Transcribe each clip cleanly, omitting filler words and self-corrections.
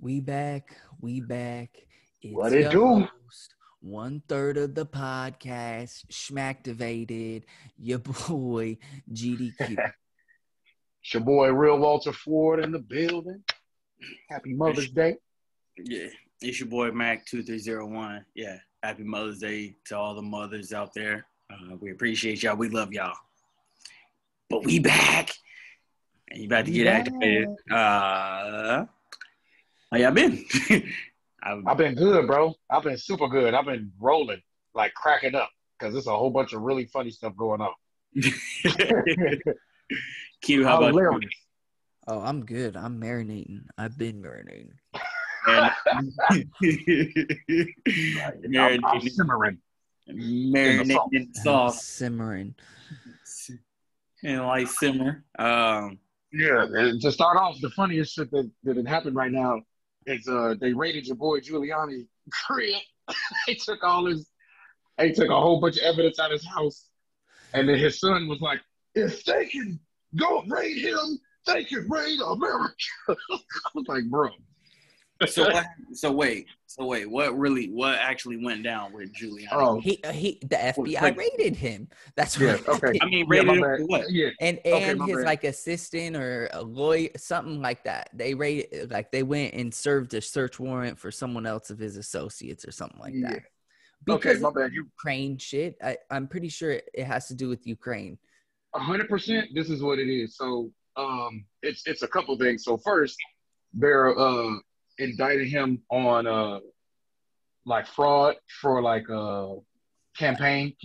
We back. What It's it your do? host, 1/3 of the podcast, Schmactivated, your boy, GDQ. It's your boy, Real Walter Ford in the building. Happy Mother's Day. Yeah, it's your boy Mac2301. Yeah, happy Mother's Day to all the mothers out there. We appreciate y'all. We love y'all. But we back, and you about to get activated. How y'all been? I've been good, bro. I've been super good. I've been rolling, like cracking up, because there's a whole bunch of really funny stuff going on. Q, how about you? Oh, I'm good. I'm marinating. I've been marinating. I'm simmering. Marinating in the sauce. Simmering. And like simmer. Yeah, and to start off, the funniest shit that had happened right now is they raided your boy Giuliani crib. They took a whole bunch of evidence out of his house, and then his son was like, "If they can go raid him, they can raid America." I was like, bro. So wait, what actually went down with Giuliani? Oh, The FBI raided him. That's what okay. I mean, raided him for what? Yeah. And Okay, his bad. like assistant or a lawyer, something like that. They raided, like they went and served a search warrant for someone else of his associates or something like that. Because Okay, my bad. Ukraine shit. I'm pretty sure it has to do with Ukraine. 100%. This is what it is. So, it's a couple things. So first, they're indicting him on like fraud for like campaign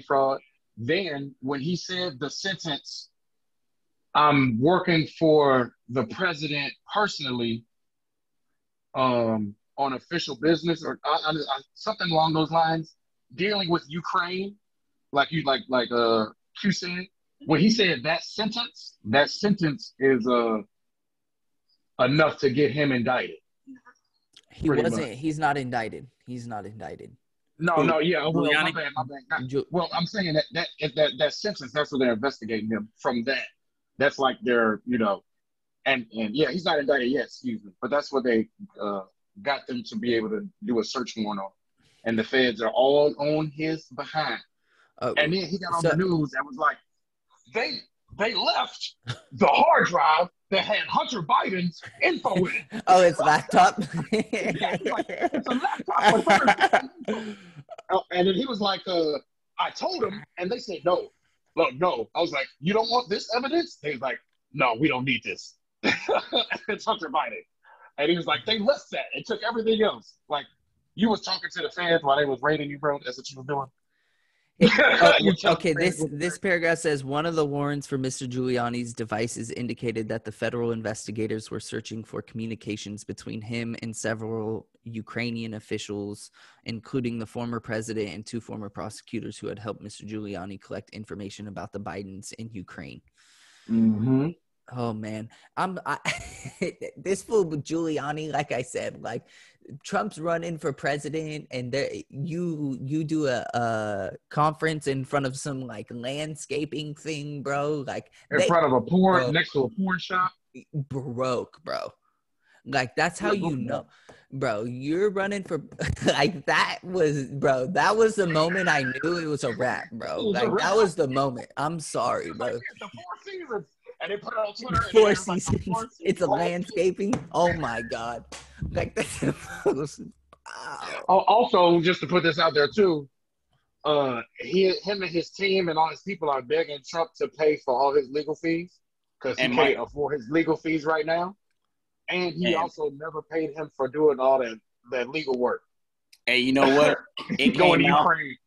fraud. Then when he said the sentence, "I'm working for the president personally on official business," or something along those lines, dealing with Ukraine, like Q said. When he said that sentence is enough to get him indicted. He's not indicted. No, yeah. Well, my bad. Well, I'm saying that sentence, that's what they're investigating him from that. That's like their, and yeah, he's not indicted yet, excuse me. But that's what they got them to be able to do a search warrant on. And the feds are all on his behind. And then he got on the news and was like, they left the hard drive that had Hunter Biden's info in it. Oh, it's laptop? Yeah, it's a laptop with Hunter. And then he was like, I told him, and they said, no. Look, no. I was like, you don't want this evidence? They was like, no, we don't need this. It's Hunter Biden. And he was like, they left that and took everything else. Like, you was talking to the fans while they was raiding you, bro. That's what you were doing. Okay, this paragraph says one of the warrants for Mr. Giuliani's devices indicated that the federal investigators were searching for communications between him and several Ukrainian officials, including the former president and two former prosecutors who had helped Mr. Giuliani collect information about the Bidens in Ukraine. Mm-hmm. Oh man, this fool with Giuliani, like I said, like Trump's running for president, and you do a conference in front of some like landscaping thing, bro. Like in front of a porn, next to a porn shop. Broke, bro. Like that's how you know, bro. You're running for like that was the moment I knew it was a wrap, bro. Like that was the moment. I'm sorry, bro. The 4 seasons. And they put it on Twitter. Four seasons. It's a landscaping. Oh my god! Like that's Also, just to put this out there too, him and his team and all his people are begging Trump to pay for all his legal fees because he can't afford his legal fees right now, and he also never paid him for doing all that legal work. Hey, you know what? It Going came out. Ukraine.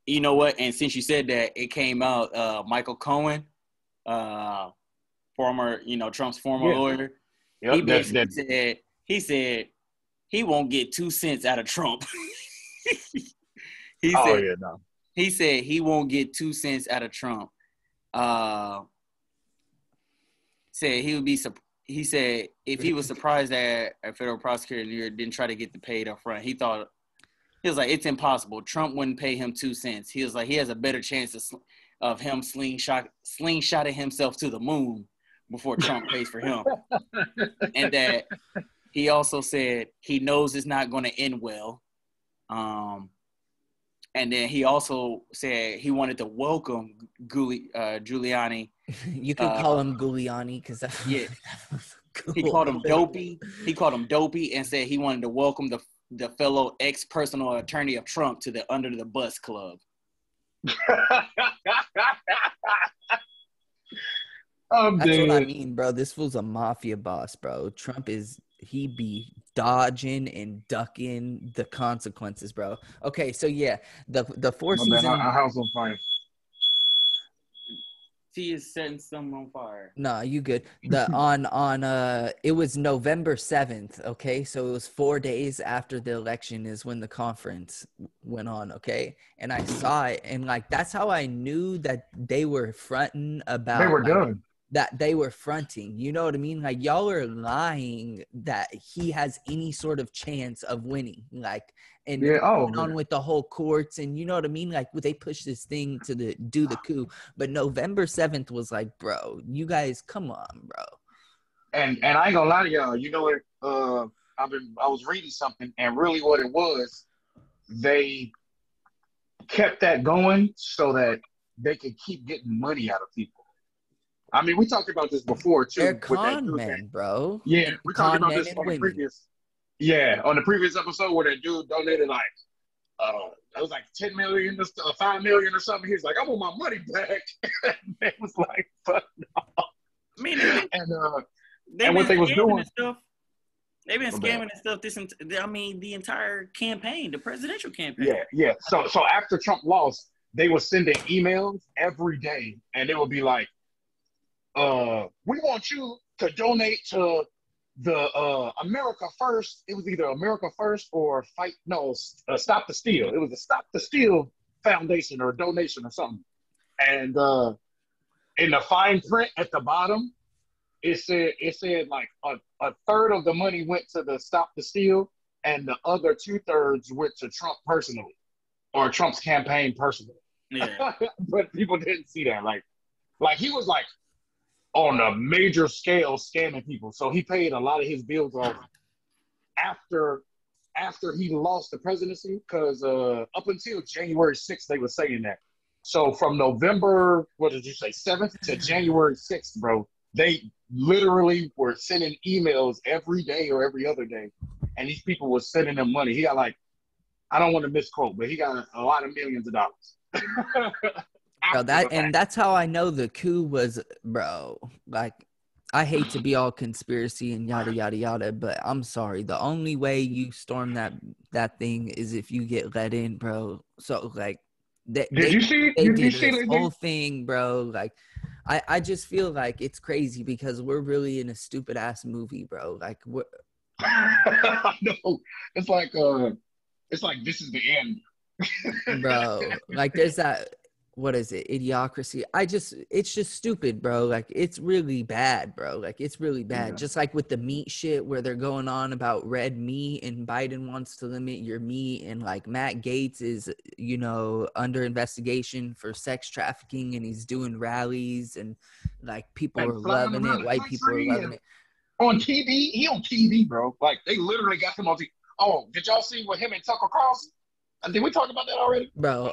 You know what? And since you said that, it came out. Michael Cohen. Former, Trump's former lawyer. Yep, He basically said he won't get 2 cents out of Trump. He said he won't get 2 cents out of Trump. Said he would be. He said if he was surprised that a federal prosecutor didn't try to get the paid up front, he was like it's impossible. Trump wouldn't pay him 2 cents. He was like he has a better chance of him slingshotting himself to the moon before Trump pays for him. And that He also said he knows it's not going to end well. And then he also said he wanted to welcome Giuliani. You could call him Giuliani because Yeah, cool. he called him dopey. He called him dopey and said he wanted to welcome the fellow ex-personal attorney of Trump to the Under the Bus Club. That's what I mean, bro. This fool's a mafia boss, bro. Trump he be dodging and ducking the consequences, bro. Okay, so yeah, the four season. Our house on fire. He is setting something on fire. Nah, you good. It was November 7th, okay? So it was 4 days after the election is when the conference went on, okay? And I saw it, and like that's how I knew that they were fronting about They were done. That they were fronting. You know what I mean? Like y'all are lying that he has any sort of chance of winning. Like and on with the whole courts, and you know what I mean? Like they pushed this thing to do the coup. But November 7th was like, bro, you guys, come on, bro. And I ain't gonna lie to y'all, you know what? I was reading something, and really what it was, they kept that going so that they could keep getting money out of people. I mean, we talked about this before too. They're con men, bro. Yeah, we talked about this on the previous. Yeah, on the previous episode where that dude donated like, it was like 10 million, 5 million or something. He was like, I want my money back. It was like, fuck no. I mean, and what they was doing. They've been scamming and stuff. The entire campaign, the presidential campaign. Yeah. So after Trump lost, they were sending emails every day, and it would be like, we want you to donate to the America First. It was either America First or Stop the Steal. It was the Stop the Steal Foundation or donation or something. And in the fine print at the bottom, it said like a third of the money went to the Stop the Steal, and the other 2/3 went to Trump personally, or Trump's campaign personally. Yeah. But people didn't see that. Like he was like on a major scale scamming people. So he paid a lot of his bills off after he lost the presidency, because up until January 6th, they were saying that. So from November, 7th to January 6th, bro, they literally were sending emails every day or every other day. And these people were sending them money. He got like, I don't want to misquote, but he got a lot of millions of dollars. Bro, that's how I know the coup was, bro. Like, I hate to be all conspiracy and yada yada yada, but I'm sorry. The only way you storm that thing is if you get let in, bro. So like, they did this whole thing, bro. Like, I just feel like it's crazy because we're really in a stupid ass movie, bro. Like, I know. It's like this is the end, bro. Like, there's that. What is it? Idiocracy. It's just stupid, bro. Like, it's really bad, bro. Like, it's really bad. Yeah. Just like with the meat shit where they're going on about red meat and Biden wants to limit your meat, and like Matt Gaetz is, under investigation for sex trafficking, and he's doing rallies, and like people are loving it. White people are loving it. On TV, he on TV, bro. Like, they literally got him on TV. Oh, did y'all see what him and Tucker Carlson? Did we talk about that already? Bro,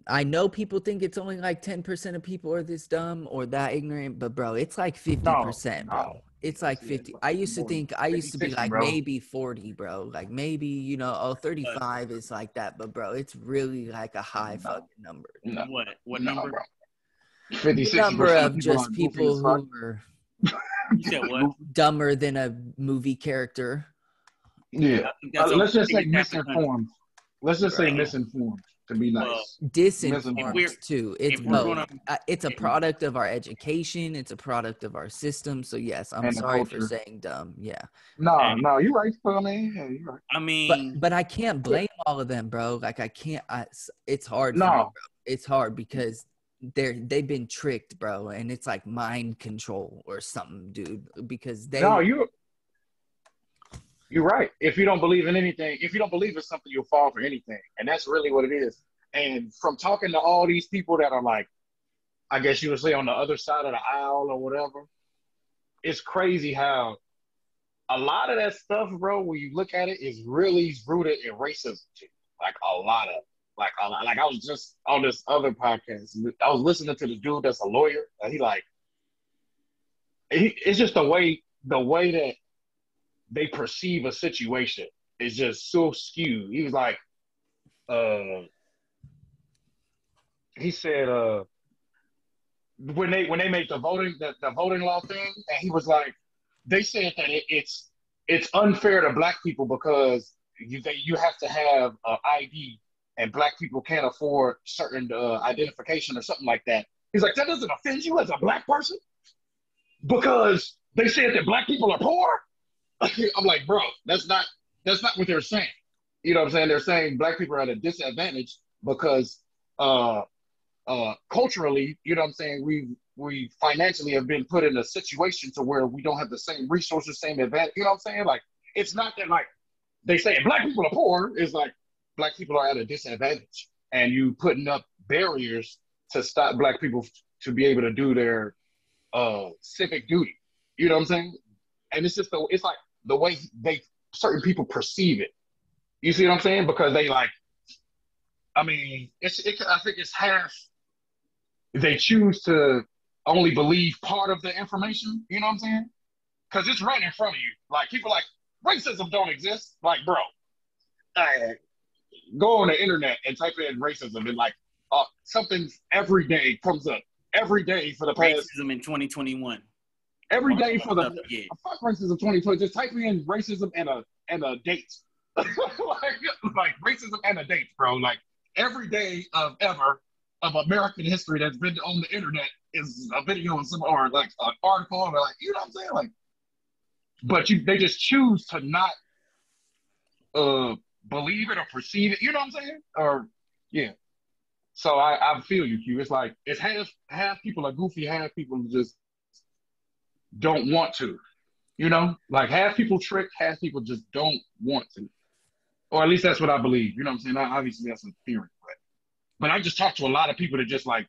I know people think it's only like 10% of people are this dumb or that ignorant, but bro, it's like 50%, bro. No. It's like 50. I used to be like, bro, maybe 40, bro. Like maybe, 35 is like that, but bro, it's really like a high fucking number. No. What number? Bro. 56 number of just people who are you said what? Dumber than a movie character. Yeah. Let's just say misinformed. Let's just say misinformed. To be nice. Disinformed too. It's both. It's a product of our education. It's a product of our system. So yes, I'm sorry for saying dumb. Yeah. No, you're right, man. Yeah, you're right. I mean, but I can't blame all of them, bro. Like I can't. It's hard. No, for me, bro. It's hard because they've been tricked, bro, and it's like mind control or something, dude. Because You're right. If you don't believe in anything, if you don't believe in something, you'll fall for anything. And that's really what it is. And from talking to all these people that are like, I guess you would say on the other side of the aisle or whatever, it's crazy how a lot of that stuff, bro, when you look at it, is really rooted in racism. Too. Like a lot of, like I was just on this other podcast. I was listening to the dude that's a lawyer, and it's just the way that they perceive a situation is just so skewed. He was like, uh, he said, when they made the voting law thing, and he was like, they said that it's unfair to black people because you have to have an ID and black people can't afford certain identification or something like that. He's like, that doesn't offend you as a black person because they said that black people are poor. I'm like, bro, that's not what they're saying. You know what I'm saying? They're saying black people are at a disadvantage because uh, culturally, you know what I'm saying, we financially have been put in a situation to where we don't have the same resources, same advantage. You know what I'm saying? Like, it's not that like they say black people are poor. It's like black people are at a disadvantage, and you putting up barriers to stop black people to be able to do their civic duty. You know what I'm saying? And it's like the way they certain people perceive it. You see what I'm saying? Because they like, I mean, I think it's half. They choose to only believe part of the information. You know what I'm saying? Because it's right in front of you. Like people like racism don't exist. Like, bro, uh, go on the internet and type in racism, and like something every day comes up. Every day for the past Racism in 2021. every day for the Yeah. fuck racism 2020. Just type in racism and a date. like racism and a date, bro. Like every day of ever of American history that's been on the internet is a video of some or like an article or like, you know what I'm saying? Like, but they just choose to not believe it or perceive it. You know what I'm saying? Or yeah. So I feel you, Q. It's like it's half people are goofy, half people just don't want to. You know, like half people trick, half people just don't want to. Or at least that's what I believe. You know what I'm saying? Obviously, that's a theory, but I just talked to a lot of people that just like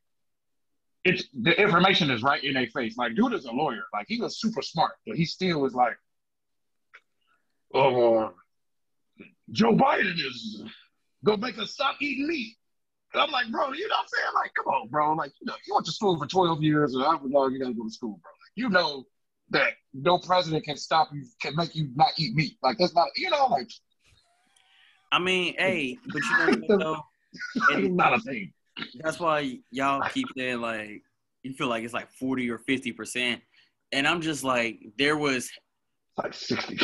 it's the information is right in their face. Like, dude is a lawyer. Like, he was super smart, but he still was like, "Oh, Joe Biden is gonna make us stop eating meat." And I'm like, bro, you know what I'm saying? Like, come on, bro. Like, you went to school for 12 years, and however long you gotta go to school, bro. Like, you know that no president can stop you, can make you not eat meat. Like, that's not, like. I mean, hey, but you know what though? It's not a thing. That's why y'all keep saying like you feel like it's like 40 or 50%. And I'm just like, there was like 60.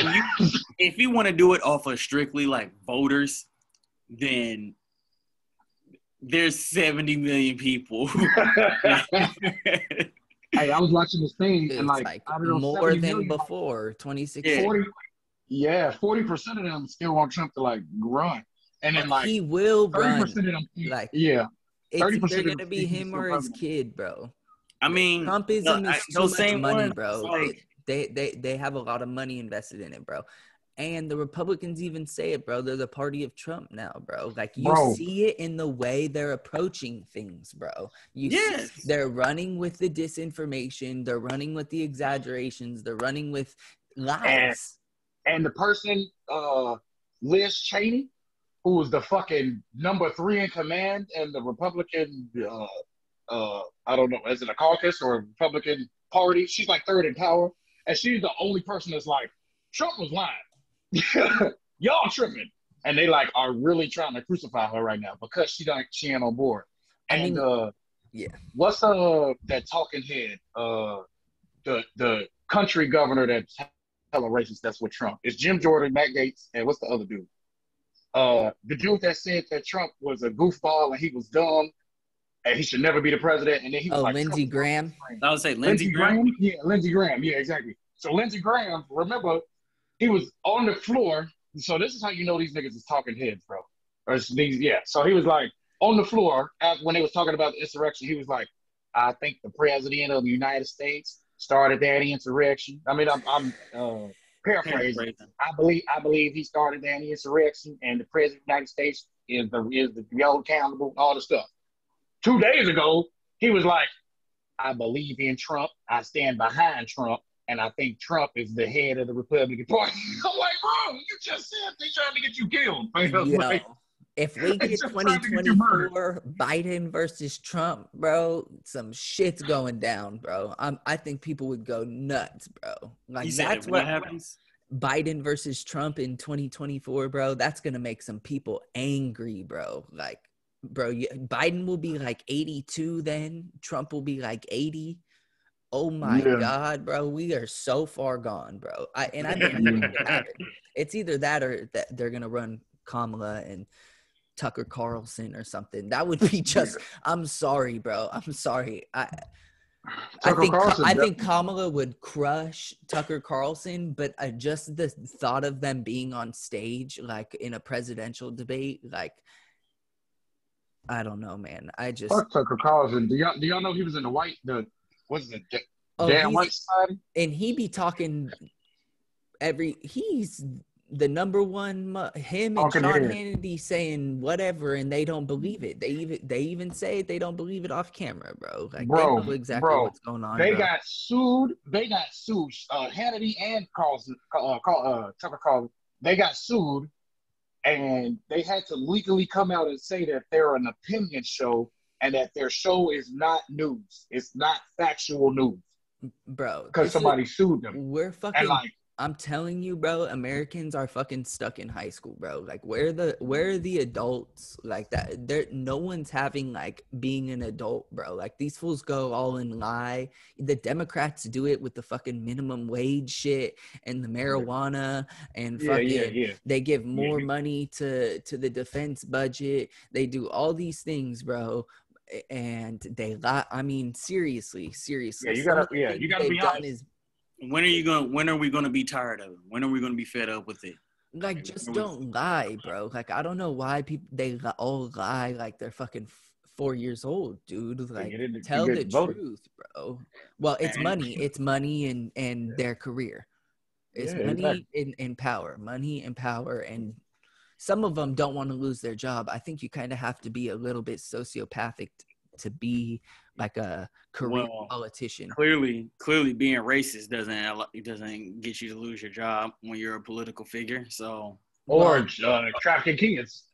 If you want to do it off of strictly like voters, then there's 70 million people. Hey, I was watching this thing and It's like I don't know, more than million, before 2016. 40% of them still want Trump to like run, and then like he will 30% run. of them, Like, yeah, it's 30% either of them gonna be him or his kid, bro. I mean, Trumpism is too much money, bro. Like, they have a lot of money invested in it, bro. And the Republicans even say it, bro. They're the party of Trump now, bro. Like, you see it in the way they're approaching things, bro. They're running with the disinformation. They're running with the exaggerations. They're running with lies. And the person, Liz Cheney, who was the fucking number 3 in command in the Republican, I don't know, is it a caucus or a Republican party? She's like 3rd in power. And she's the only person that's like, Trump was lying. Y'all tripping. And they like are really trying to crucify her right now because she ain't on board. And what's that talking head? The country governor that's hella racist, that's with Trump. It's Jim Jordan, Matt Gaetz, and what's the other dude? The dude that said that Trump was a goofball and he was dumb and he should never be the president. And then he was like, Lindsey Graham. I would say Lindsey Graham. Yeah, Lindsey Graham. Yeah, exactly. So Lindsey Graham, remember, he was on the floor. So this is how you know these niggas is talking heads, bro. So he was like on the floor when they was talking about the insurrection. He was like, I think the president of the United States started that insurrection. I mean, I'm paraphrasing. I believe he started that insurrection, and the president of the United States is the held accountable, all the stuff. 2 days ago, he was like, I believe in Trump. I stand behind Trump. and I think Trump is the head of the Republican Party. I'm like, bro, you just said they trying to get you killed. Yo, Like, if we they get just trying to get you murdered. 2024 Biden versus Trump, bro, some shit's going down, bro. I think people would go nuts, bro. Like, You said that's if what what happens? Biden versus Trump in 2024, bro. That's gonna make some people angry, bro. Like, bro, Biden will be like 82 then. Trump will be like 80. Oh my Yeah. God, bro. We are so far gone, bro. I believe it could happen. It's either that or that they're gonna run Kamala and Tucker Carlson or something. That would be just, I'm sorry, bro. I'm sorry. Tucker Carlson, I think Kamala would crush Tucker Carlson, but just the thought of them being on stage, like in a presidential debate, like, I don't know, man. fuck Tucker Carlson. Do y'all know he was in what's it, Dan White Society? And he be talking he's the number one, him and Talking Sean head. Hannity saying whatever, and they don't believe it. They even say they don't believe it off camera, bro. Like, they know exactly what's going on. They bro. got sued. Hannity and Carlson, Tucker Carlson. They got sued, and they had to legally come out and say that they're an opinion show and that their show is not news. It's not factual news, bro. because somebody sued them. We're fucking. And I'm telling you, bro, Americans are fucking stuck in high school, bro. Like, where are the adults like that? No one's having like being an adult, bro. Like, these fools go all in lie. The Democrats do it with the fucking minimum wage shit and the marijuana and fucking they give more money to the defense budget. They do all these things, bro. And they lie. I mean, seriously. Yeah, you gotta be honest. When are we gonna be tired of it? When are we gonna be fed up with it? Like, just don't lie, bro. Like, I don't know why they all lie like they're fucking 4 years old, dude. Like, tell the truth, bro. Well, it's money. It's money and their career. It's money and power. Money and power. And some of them don't want to lose their job. I think you kind of have to be a little bit sociopathic to be like a career politician. Clearly being racist doesn't get you to lose your job when you're a political figure. So trafficking kids.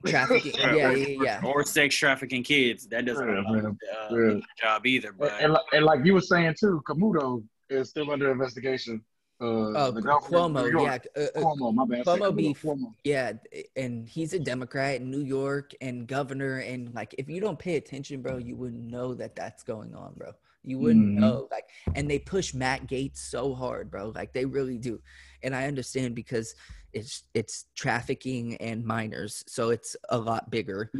Or sex trafficking kids. That doesn't a job either. But and like you were saying too, Camuto is still under investigation. Cuomo, Cuomo, my bad. Cuomo, yeah, and he's a Democrat in New York and governor, and like, if you don't pay attention, bro, you wouldn't know that that's going on, bro. You wouldn't know, like, and they push Matt Gaetz so hard, bro, like they really do, and I understand because it's trafficking and minors, so it's a lot bigger.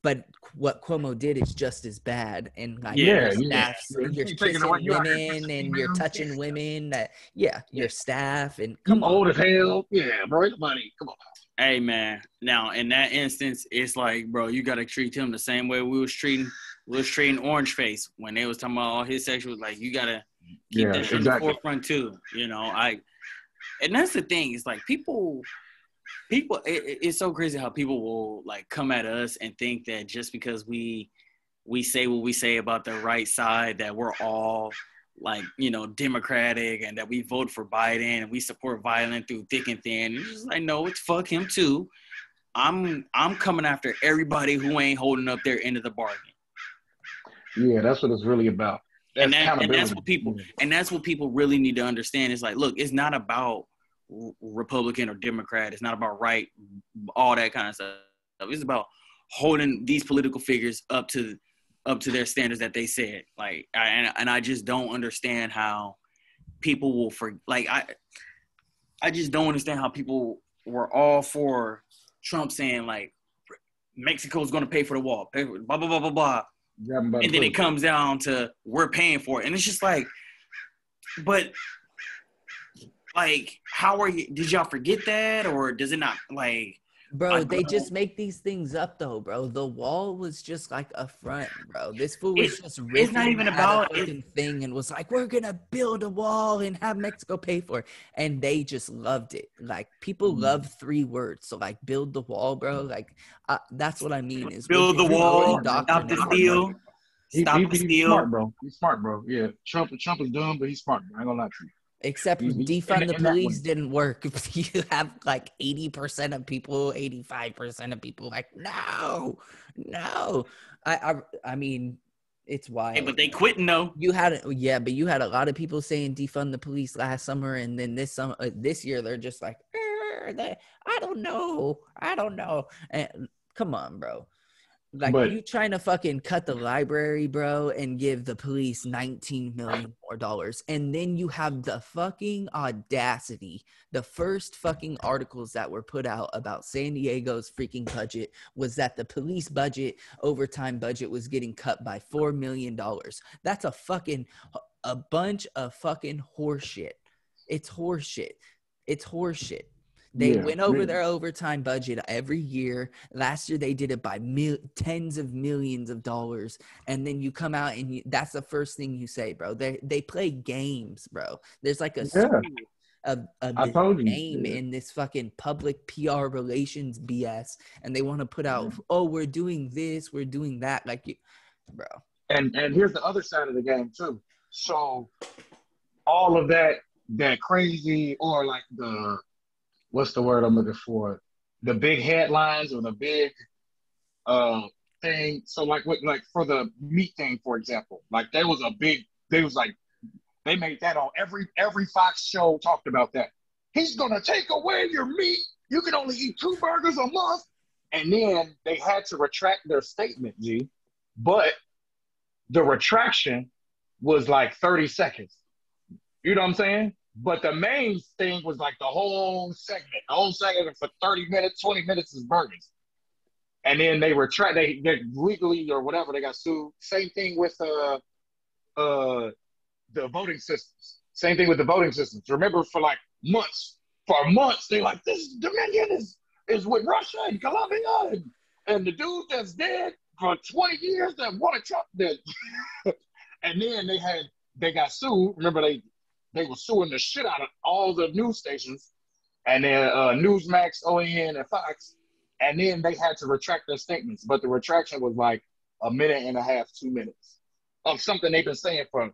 But what Cuomo did is just as bad, and like you're kissing women and you're touching women. Your staff and come old as hell. Yeah, bro, money. Come on. Hey man, now in that instance, it's like, bro, you gotta treat him the same way we was treating Orange Face when they was talking about all his sexual. Like, you gotta keep that in the forefront too. You know, and that's the thing. It's like people it's so crazy how people will like come at us and think that just because we say what we say about the right side, that we're all like, you know, democratic and that we vote for Biden and we support violence through thick and thin. And it's just like, no, it's fuck him too. I'm coming after everybody who ain't holding up their end of the bargain. Yeah, that's what it's really about. That's what people really need to understand. Is like, look, it's not about Republican or Democrat. It's not about right, all that kind of stuff. It's about holding these political figures up to their standards that they said. Like, I just don't understand how people will I just don't understand how people were all for Trump saying like Mexico's going to pay for the wall, pay for blah blah blah blah blah, and then it comes down to we're paying for it, and it's just like, but. Like, how are you? Did y'all forget that, or does it not? Like, bro, they just make these things up, though, bro. The wall was just like a front, bro. This fool was just ripping. It's not even about a thing, and was like, "We're gonna build a wall and have Mexico pay for it," and they just loved it. Like, people love 3 words, so like, build the wall, bro. Like, that's what I mean is build the wall, stop the steal. Stop the He's steal. smart, bro. He's smart, bro. Yeah, Trump is dumb, but he's smart. Bro. I ain't gonna lie to you. Except He's defund the in that way. police didn't work. You have like 80% of people, 85% of people like, no. I mean, it's wild. Hey, but they quitting though. You had but you had a lot of people saying defund the police last summer, and then this year they're just like, I don't know. And come on, bro. Like, But you trying to fucking cut the library, bro, and give the police $19 million more. And then you have the fucking audacity. The first fucking articles that were put out about San Diego's freaking budget was that the police overtime budget was getting cut by $4 million. That's a bunch of fucking horseshit. It's horseshit. They went over their overtime budget every year. Last year, they did it by tens of millions of dollars. And then you come out and that's the first thing you say, bro. They play games, bro. There's like a school of this game in this fucking public PR relations BS. And they want to put out, oh, we're doing this, we're doing that. Like, bro. And here's the other side of the game, too. So all of that crazy, or like what's the word I'm looking for? The big headlines or the big thing. So like for the meat thing, for example, like they made that on every Fox show talked about that. He's gonna take away your meat. You can only eat 2 burgers a month. And then they had to retract their statement, G. But the retraction was like 30 seconds. You know what I'm saying? But the main thing was like the whole segment. The whole segment for 30 minutes, 20 minutes is burgers. And then they retract, they legally or whatever, they got sued. Same thing with the voting systems. Same thing with the voting systems. Remember for months, they like, this Dominion is with Russia and Colombia and the dude that's dead for 20 years that wanted Trump dead. And then they got sued. Remember they were suing the shit out of all the news stations, and then Newsmax, OAN, and Fox, and then they had to retract their statements. But the retraction was like a minute and a half, 2 minutes of something they've been saying for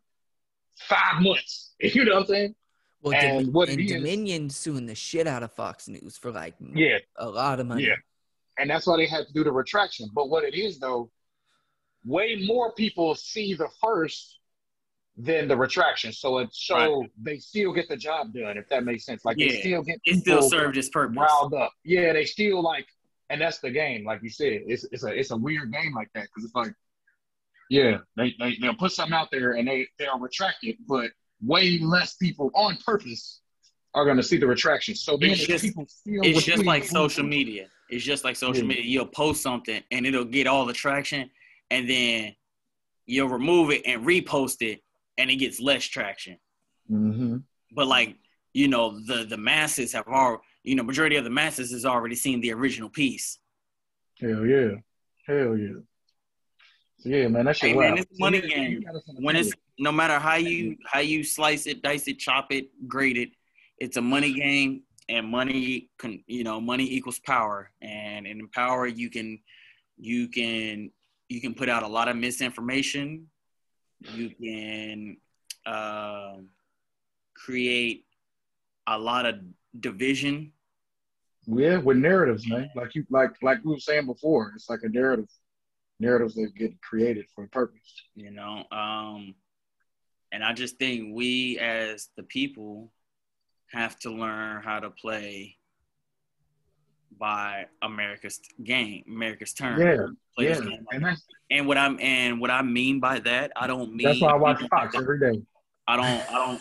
5 months. You know what I'm saying? Well, and Dominion suing the shit out of Fox News for a lot of money. Yeah, and that's why they had to do the retraction. But what it is, though, way more people see the first than the retraction. So they still get the job done, if that makes sense. Like, they still get people it still served its purpose. Riled up. Yeah, they still and that's the game. Like you said, it's a weird game like that, because it's like, yeah, they'll put something out there and they'll retract it, but way less people on purpose are going to see the retraction. So then it's just like social media. It's just like social media. You'll post something and it'll get all the traction, and then you'll remove it and repost it, and it gets less traction. Mm-hmm. But the masses have already, majority of the masses has already seen the original piece. Hell yeah. So yeah, man, that shit. Hey, man, it's a money game. When it's no matter how you slice it, dice it, chop it, grade it, it's a money game, and money equals power, and in power you can put out a lot of misinformation. You can create a lot of division. Yeah, with narratives, man. Like we were saying before, it's like a narrative. Narratives that get created for a purpose. And I just think we as the people have to learn how to play by America's game, America's turn. Yeah. And what I mean by that, I don't mean that's why I watch Fox every day. I don't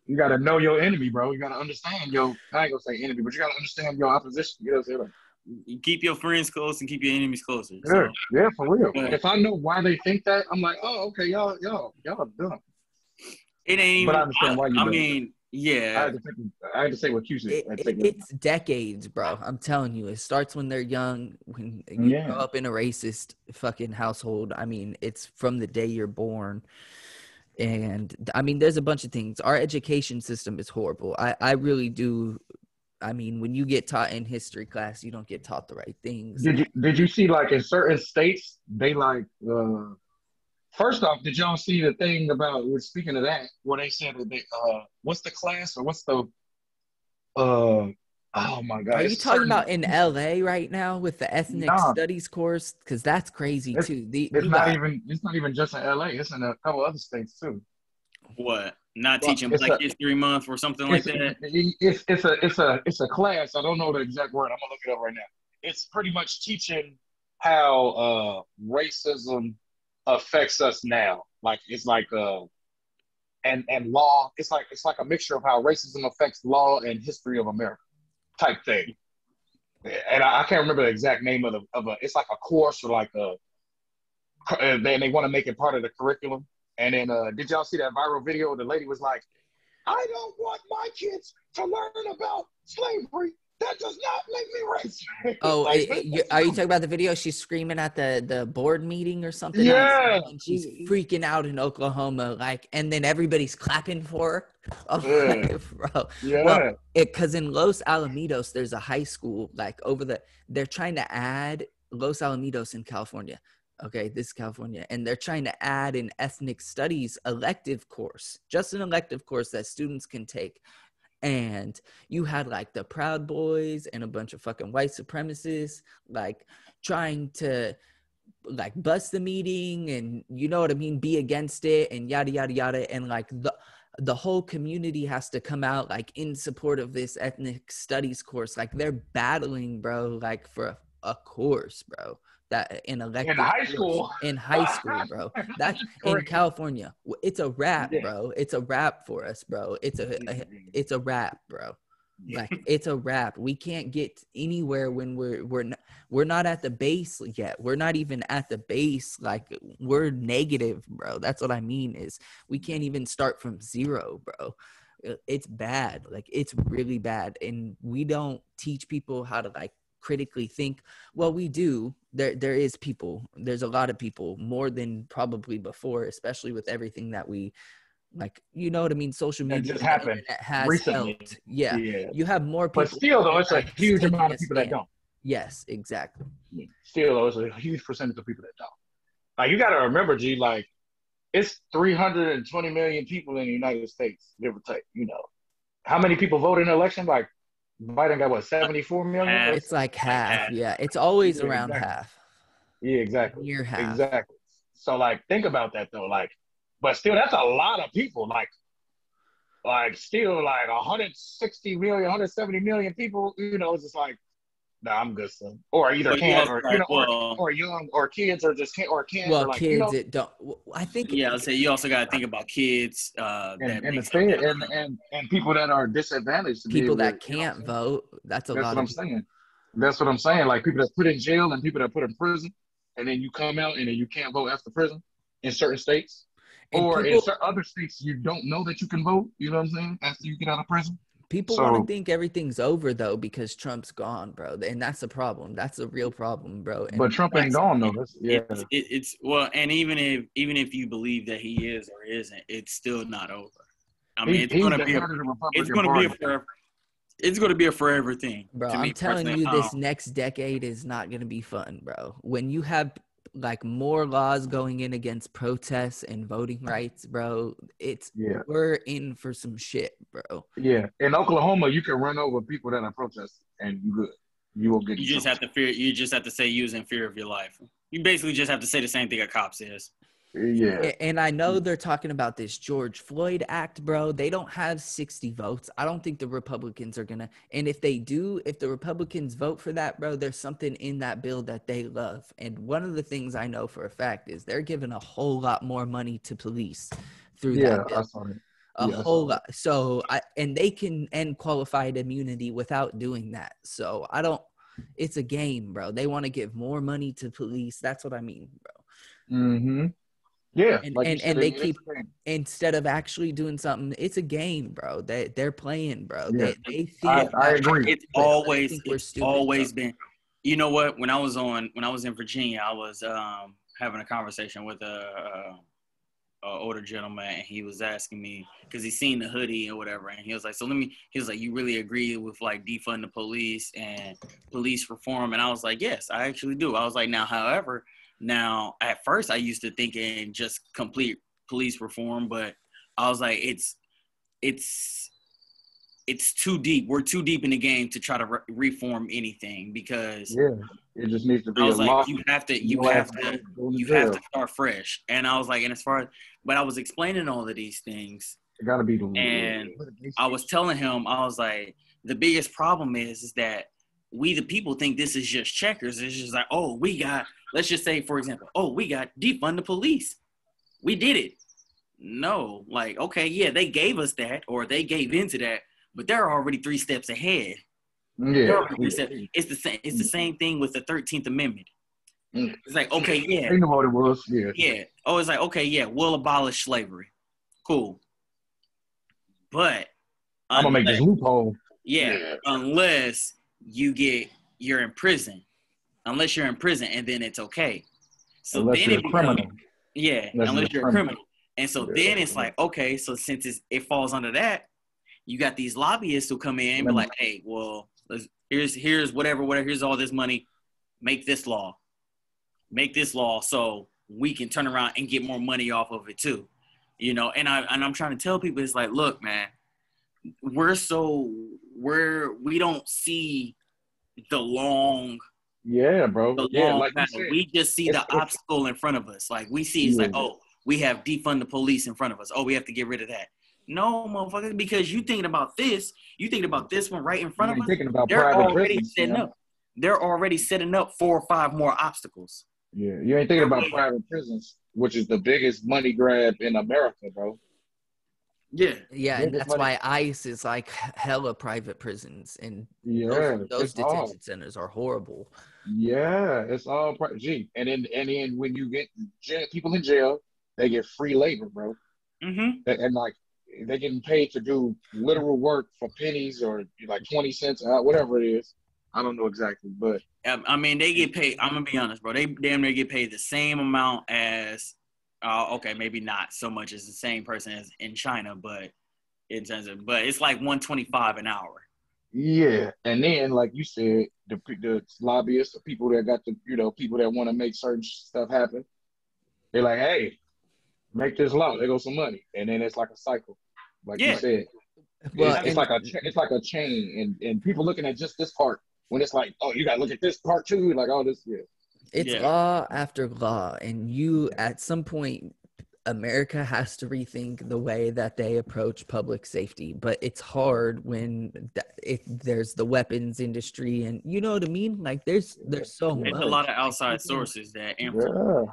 You gotta know your enemy, bro. You gotta understand I ain't gonna say enemy, but you gotta understand your opposition. You know what I'm saying? You keep your friends close and keep your enemies closer. Yeah, for real. If I know why they think that, I'm like, oh, okay, y'all are dumb. It ain't. But I understand why you. I mean, yeah. I had to say what you said. It's decades, bro. I'm telling you, it starts when they're young. When you grow up in a racist fucking household, I mean, it's from the day you're born. And I mean, there's a bunch of things. Our education system is horrible. I really do. I mean, when you get taught in history class, you don't get taught the right things. Did you see, like, in certain states, they First off, did y'all see the thing about? Speaking of that, where they said that what's the class or what's the uh, oh my Are God, you it's a talking certain about in LA right now with the ethnic nah. studies course? Because that's crazy It's too. it's You not got even it's not even just in LA. It's in a couple other states too. What? Not Well, teaching Black History Month or something like that? it's a class. I don't know the exact word. I'm gonna look it up right now. It's pretty much teaching how racism affects us now. Like it's like and law. It's like a mixture of how racism affects law and history of America type thing. And I can't remember the exact name of a. It's like a course or like a. And they want to make it part of the curriculum. And then did y'all see that viral video? The lady was like, I don't want my kids to learn about slavery. That does not make me racist. Oh, Like, are you talking about the video? She's screaming at the board meeting or something else, yeah. and she's freaking out in Oklahoma, like, and then everybody's clapping for her. Oh, Yeah. bro. Well, Yeah. because in Los Alamitos, there's a high school, like they're trying to add Los Alamitos in California. Okay, this is California, and they're trying to add an ethnic studies elective course, just an elective course that students can take. And you had like the Proud Boys and a bunch of fucking white supremacists like trying to like bust the meeting and you know what I mean, be against it and yada yada yada, and like the whole community has to come out like in support of this ethnic studies course. Like they're battling, bro, like for a course, bro, that an In elective high course school. in high school, bro. That's in Crazy. California. It's a wrap, Yeah. bro. It's a wrap for us, bro. It's a wrap, bro. Like it's a wrap. We can't get anywhere when we're not at the base yet. We're not even at the base. Like we're negative, bro. That's what I mean is we can't even start from zero, bro. It's bad. Like it's really bad. And we don't teach people how to like critically think. Well, we do. There's a lot of people more than probably before, especially with everything that we like, you know what I mean? Social That media just and the happened internet has recently. helped. Yeah. Yeah. You have more But people still, that though, are it's a like huge taking amount a of people that stand. don't. Yes, exactly. Still, though, it's a huge percentage of people that don't. Like, you got to remember, G, like, it's 320 million people in the United States, give or take, you know. How many people vote in an election? Like, Biden got, what, 74 million? Half, It's like like half. half. Yeah. It's always Yeah, around exactly. half. Yeah, exactly. Near half. Exactly. So, like, think about that, though. Like, but still, that's a lot of people. Like still, like 160 million, 170 million people, you know, it's just like, nah, I'm good, son. Or either But you can't, also or got, well, or young, or kids, or just can't, or can't, Well, or like, you kids, know, it don't. I think yeah, I'll say you also got to think about kids that and the makes up thing, that. and people that are disadvantaged to be people able to, that you know what can't I'm saying? vote, that's a That's lot what of I'm people. saying. That's what I'm saying. Like people that put in jail and people that put in prison, and then you come out and then you can't vote after prison in certain states, And or in certain other states you don't know that you can vote. You know what I'm saying? After you get out of prison. people want to So, think everything's over though because Trump's gone, bro. And that's a problem. That's a real problem, bro. but And Trump ain't It's gone though. That's, yeah. it's well, and even if you believe that he is or isn't, it's still not over. I mean, He's the head of the it's Republican gonna be a Party. forever it's gonna be a forever thing bro, to I'm me telling personally. you, this next decade is not going to be fun, bro. When you have like more laws going in against protests and voting rights, bro, Yeah, we're in for some shit, bro. yeah. In Oklahoma, you can run over people that are protesting, and you good. You won't get in You just trouble. have to fear. You just have to say you was in fear of your life. You basically just have to say the same thing a cop says. Yeah, And I know they're talking about this George Floyd Act, bro. They don't have 60 votes. I don't think the Republicans are going to. And if they do, if the Republicans vote for that, bro, there's something in that bill that they love. And one of the things I know for a fact is they're giving a whole lot more money to police through yeah. that bill. I saw that. A Yeah, I saw whole lot. So and they can end qualified immunity without doing that. So it's a game, bro. They want to give more money to police. That's what I mean, bro. Mm-hmm. Yeah, and like you and said, and they it's keep, a game. instead of actually doing something, it's a game, bro. They're playing, bro. Yeah, They I think I that we're agree. stupid. They think we're It's stupid, bro. always been. You know what? When I was in Virginia, I was having a conversation with a older gentleman, and he was asking me because he seen the hoodie or whatever, and he was like, "So let me." He was like, "You really agree with like defund the police and police reform?" And I was like, "Yes, I actually do." I was like, "Now, however, Now, at first, I used to think in just complete police reform, but I was like, it's too deep. We're too deep in the game to try to reform anything because Yeah, it just needs to I be a was like, law. you have Your ass you have to start fresh. And I was like, and as far as, but I was explaining all of these things, it gotta be the and I was telling him, I was like, the biggest problem is that we the people think this is just checkers. It's just like, oh, we got, let's just say, for example, oh, we got defund the police. We did it. No, like, okay, yeah, they gave us that, or they gave into that, but they're already 3 steps ahead. Yeah, It's the same. It's the same thing with the 13th Amendment. It's like, okay, yeah, they know what it was. Yeah, yeah. Oh, it's like, okay, yeah, we'll abolish slavery. Cool, but I'm gonna make this loophole. unless you're in prison, unless you're in prison, and then it's okay. So Unless then you're it a becomes, criminal. unless you're a criminal. And so then it's like, okay, so since it falls under that, you got these lobbyists who come in and be like, hey, well, here's whatever, here's all this money, make this law so we can turn around and get more money off of it too, And I'm trying to tell people, it's like, look, man, we don't see the long. Yeah, bro. Like you said, we just see the obstacle in front of us. Like we see, it's like, oh, we have defund the police in front of us. Oh, we have to get rid of that. No, motherfucker, because you thinking about this one right in front of us. Thinking about they're private already prisons, setting up. They're already setting up 4 or 5 more obstacles. Yeah, you ain't thinking about private prisons, which is the biggest money grab in America, bro. Yeah, and that's why ICE is like hella private prisons, and those detention centers are horrible. Yeah, it's all and then when you get people in jail, they get free labor, bro. Mm-hmm. And like they're getting paid to do literal work for pennies or like 20 cents, whatever it is. I don't know exactly, but I mean, they get paid. I'm gonna be honest, bro. They damn near get paid the same amount as, okay, maybe not so much as the same person as in China, but but it's like $125 an hour. Yeah, and then like you said, the lobbyists, the people that got the people that want to make certain stuff happen, they're like, hey, make this law. There goes some money, and then it's like a cycle, like you said. Well, it's like a chain, and people looking at just this part when it's like, oh, you got to look at this part too. Like, oh, this, It's law after law, and at some point, America has to rethink the way that they approach public safety. But it's hard when there's the weapons industry, and you know what I mean. Like, there's so much. There's a lot of outside sources that influence.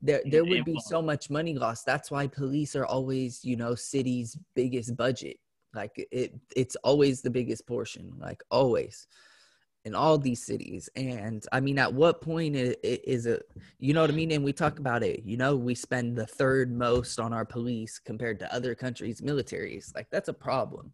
There would be so much money lost. That's why police are always, city's biggest budget. Like it's always the biggest portion, like always in all these cities. And I mean, at what point is it, you know what I mean? And we talk about it, we spend the 3rd most on our police compared to other countries' militaries. Like that's a problem.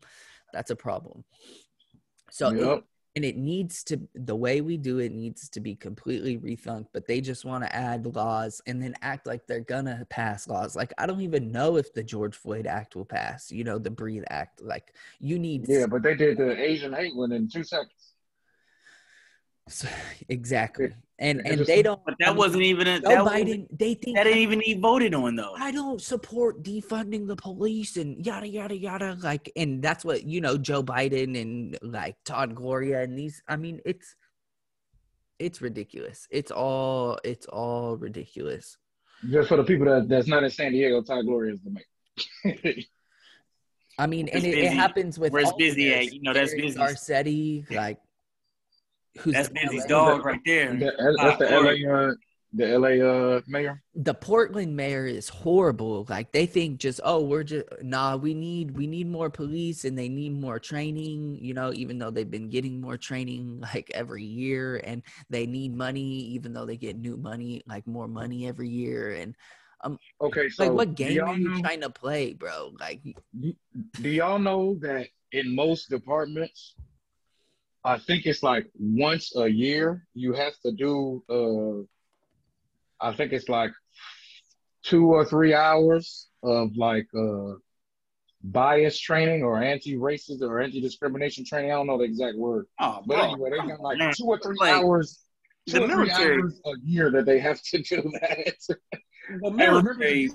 So and it needs to, the way we do it needs to be completely rethunked, but they just want to add laws and then act like they're gonna pass laws. Like, I don't even know if the George Floyd Act will pass, the Breathe Act. Like, you need... Yeah, but they did the Asian hate one in 2 seconds. Exactly. And they don't... But that wasn't even... Biden, they think... That didn't even need voted on, though. I don't support defunding the police and yada, yada, yada. Like, and that's what, Joe Biden and, like, Todd Gloria and these... I mean, it's ridiculous. It's all ridiculous. Just for the people that's not in San Diego, Todd Gloria is the mayor. I mean, and it happens with... Where's Busy at? That's Busy. Garcetti, like... That's Busy's dog right there. That's the LA mayor. The Portland mayor is horrible. Like they think we need more police and they need more training, even though they've been getting more training like every year, and they need money even though they get new money, like more money every year. And okay, so like what game are you trying to play, bro? Like, do y'all know that in most departments, I think it's like once a year you have to do I think it's like 2 or 3 hours of like bias training or anti-racist or anti-discrimination training. I don't know the exact word. Oh, but anyway, they got like 2 or 3 hours the 2 or 3 military, hours a year that they have to do that. the Hey, remember military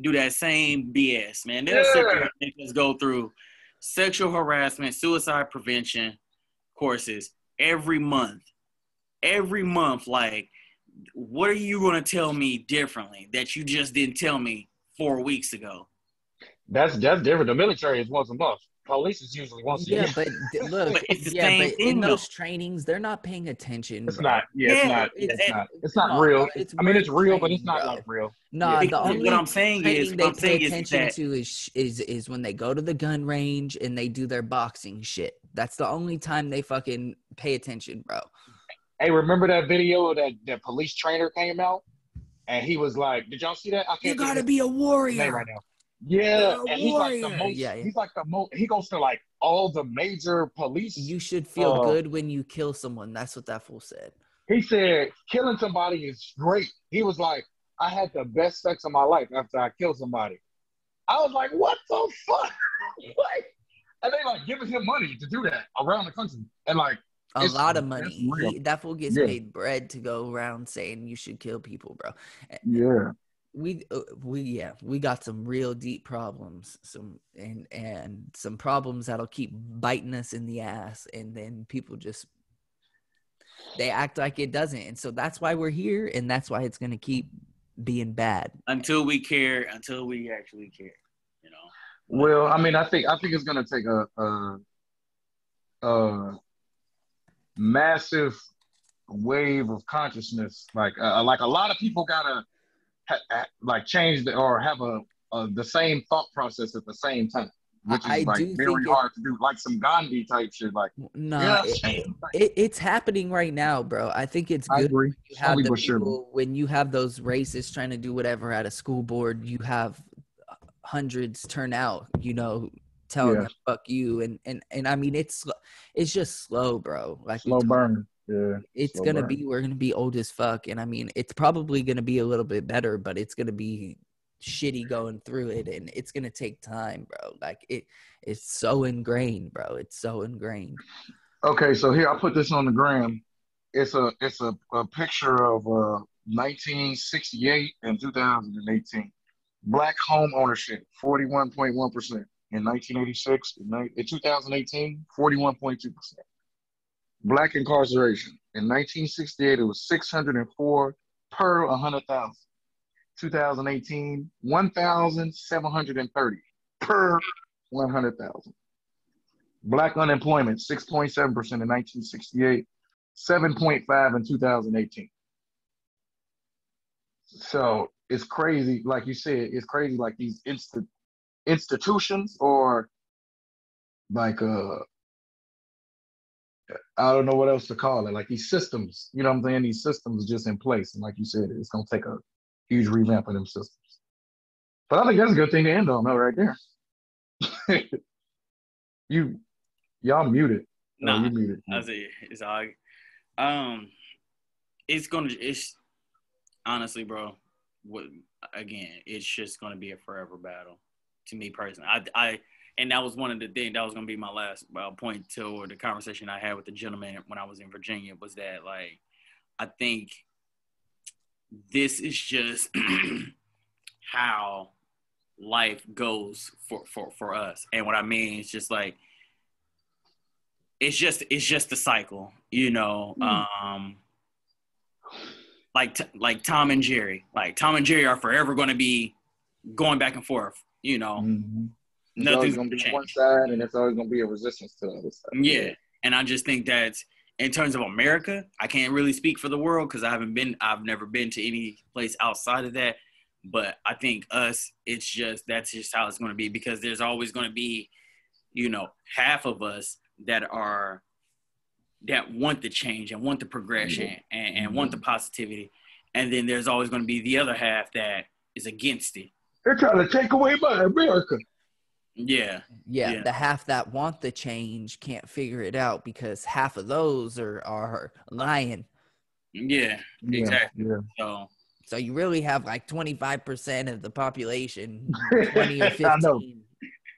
do that same BS, man. They'll sit there Yeah, and make us go through sexual harassment, suicide prevention courses every month. Every month, like, what are you going to tell me differently that you just didn't tell me 4 weeks ago? that's different. The military is once a month. Police is usually once a Yeah, year. but look, But it's the yeah, same but in thing, though. those trainings, they're not paying attention, It's bro. not. Yeah, it's Yeah, not. Yeah, It's it's not. It's come not on, bro. real. It's I mean, it's merc real, but it's training, not bro. like real. Yeah. Nah, the because what only I'm saying is, training they pay is attention that to is when they go to the gun range and they do their boxing shit. That's the only time they fucking pay attention, bro. Hey, remember that video that police trainer came out and he was like, "Did y'all see that? I You can't think of gotta be a his name right warrior. now." Yeah, You're a and he's like the warrior. most. Yeah, yeah. He's like the most. He goes to like all the major police. You should feel Uh, good when you kill someone. That's what that fool said. he said killing somebody is great. He was like, "I had the best sex of my life after I killed somebody." I was like, "What the fuck?" Like, and they like giving him money to do that around the country, and like A it's lot of that's money. real. That fool gets Yeah, paid bread to go around saying you should kill people, bro. yeah. We got some real deep problems, and some problems that'll keep biting us in the ass, and then people just they act like it doesn't, and so that's why we're here, and that's why it's gonna keep being bad until we care, until we actually care, you know. Well, I mean, I think it's gonna take a massive wave of consciousness. Like a lot of people gotta like change or have the same thought process at the same time, which I is like do very think hard to do. Like some Gandhi type shit. Like, nah, yeah, change. it's happening right now, bro. I think it's I good agree. when you have Slowly the but surely. people, when you have those racists trying to do whatever at a school board, you have hundreds turn out, telling Yeah, them fuck you, and I mean it's just slow, bro. Like we slow talked, burn. Yeah, slow burn. we're gonna be old as fuck, and I mean it's probably gonna be a little bit better, but it's gonna be shitty going through it, and it's gonna take time, bro. Like it's so ingrained, bro. It's so ingrained. Okay, so here I put this on the gram. It's a picture of 1968 and 2018. Black home ownership, 41.1%. In 1986, in 2018, 41.2%. Black incarceration. In 1968, it was 604 per 100,000. 2018, 1,730 per 100,000. Black unemployment, 6.7% in 1968, 7.5 in 2018. So it's crazy, like you said, it's crazy like these institutions or like I don't know what else to call it, like these systems, you know what I'm saying? These systems just in place. And like you said, it's gonna take a huge revamp of them systems. But I think that's a good thing to end on though, right there. you y'all muted. Oh, Nah, you muted. I say it's all. Um, it's honestly, bro. What again? It's just gonna be a forever battle, to me personally. And that was one of the things that was gonna be my last point to the conversation I had with the gentleman when I was in Virginia was that like I think this is just how life goes for us, and what I mean is just like it's just a cycle, you know. Like Tom and Jerry. Like Tom and Jerry are forever going to be going back and forth. You know, Mm-hmm. It's always nothing's going going to to be one change. side, and it's always going to be a resistance to the other side. Yeah, and I just think that in terms of America, I can't really speak for the world because I've never been to any place outside of that. But I think that's just how it's going to be because there's always going to be, half of us that want the change and want the progression and want the positivity. And then there's always going to be the other half that is against it. They're trying to take away my America. Yeah. The half that want the change can't figure it out because half of those are lying. Yeah, exactly. Yeah. So you really have like 25% of the population, 20 or 15. I know.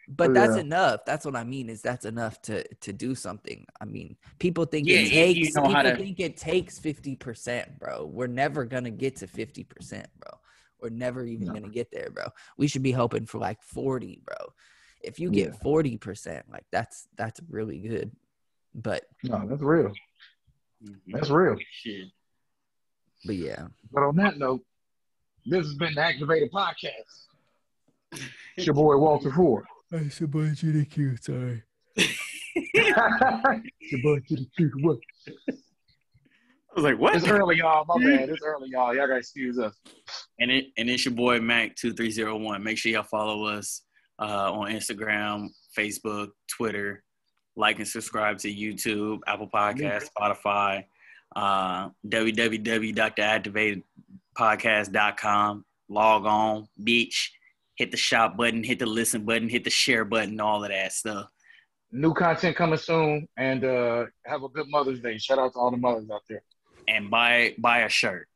But that's enough. That's what I mean. Is that's enough to do something. I mean, people think Yeah, it if you takes. know how People to. think it takes 50%, bro. We're never gonna get to 50%, bro. We're never even gonna get there, bro. We should be hoping for like 40, bro. If you get 40%, like that's really good. But no, that's real. Mhm. That's real. Shit. but yeah, But on that note, this has been the Activated Podcast. It's your boy Walter Ford. it's your boy GDQ. Sorry. It's your boy GDQ. What? I was like, what? It's early, y'all. My bad. It's early, y'all. Y'all gotta excuse us. And it's your boy Mac2301. Make sure y'all follow us on Instagram, Facebook, Twitter. Like and subscribe to YouTube, Apple Podcasts, Spotify, www.theactivatedpodcast.com. Log on, bitch. Hit the shop button, hit the listen button, hit the share button, all of that stuff. New content coming soon, and have a good Mother's Day. Shout out to all the mothers out there. And buy a shirt.